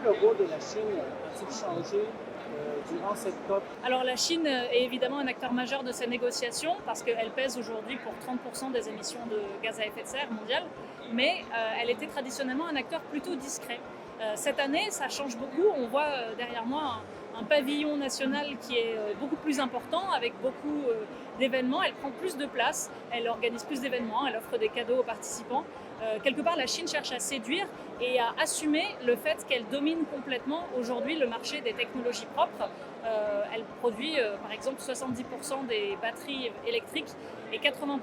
le rôle de la Chine a-t-il changé durant cette COP? Alors la Chine est évidemment un acteur majeur de ces négociations parce qu'elle pèse aujourd'hui pour 30% des émissions de gaz à effet de serre mondiales, mais elle était traditionnellement un acteur plutôt discret. Cette année, ça change beaucoup. On voit derrière moi un pavillon national qui est beaucoup plus important avec beaucoup d'événements. Elle prend plus de place, elle organise plus d'événements, elle offre des cadeaux aux participants. Quelque part, la Chine cherche à séduire et à assumer le fait qu'elle domine complètement aujourd'hui le marché des technologies propres. Elle produit par exemple 70% des batteries électriques et 80%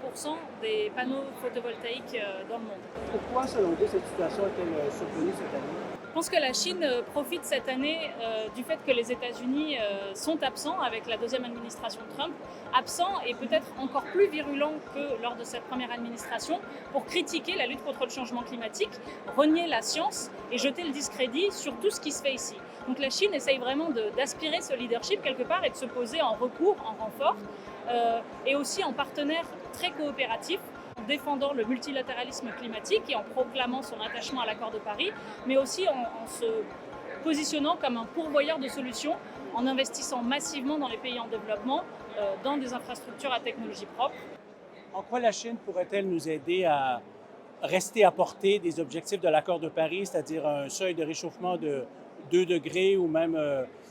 des panneaux photovoltaïques dans le monde. Pourquoi, selon vous, cette situation est-elle survenue cette année? Je pense que la Chine profite cette année du fait que les États-Unis sont absents avec la deuxième administration Trump, absents et peut-être encore plus virulents que lors de cette première administration pour critiquer la lutte contre le changement climatique, renier la science et jeter le discrédit sur tout ce qui se fait ici. Donc la Chine essaye vraiment d'aspirer ce leadership quelque part et de se poser en recours, en renfort et aussi en partenaire très coopératif, en défendant le multilatéralisme climatique et en proclamant son attachement à l'accord de Paris, mais aussi en se positionnant comme un pourvoyeur de solutions, en investissant massivement dans les pays en développement, dans des infrastructures à technologie propre. En quoi la Chine pourrait-elle nous aider à rester à portée des objectifs de l'accord de Paris, c'est-à-dire un seuil de réchauffement de 2 degrés ou même,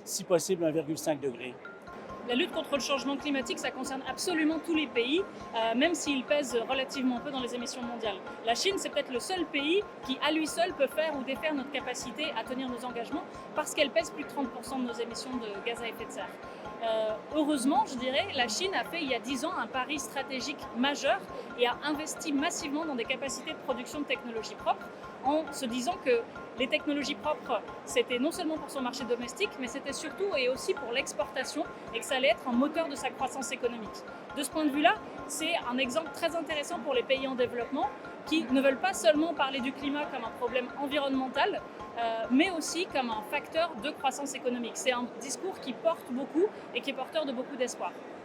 si possible, 1,5 degré? La lutte contre le changement climatique, ça concerne absolument tous les pays, même s'ils pèsent relativement peu dans les émissions mondiales. La Chine, c'est peut-être le seul pays qui, à lui seul, peut faire ou défaire notre capacité à tenir nos engagements parce qu'elle pèse plus de 30% de nos émissions de gaz à effet de serre. Heureusement, je dirais, la Chine a fait il y a 10 ans un pari stratégique majeur et a investi massivement dans des capacités de production de technologies propres en se disant que les technologies propres, c'était non seulement pour son marché domestique, mais c'était surtout et aussi pour l'exportation et que ça allait être un moteur de sa croissance économique. De ce point de vue-là, c'est un exemple très intéressant pour les pays en développement qui ne veulent pas seulement parler du climat comme un problème environnemental, mais aussi comme un facteur de croissance économique. C'est un discours qui porte beaucoup et qui est porteur de beaucoup d'espoir.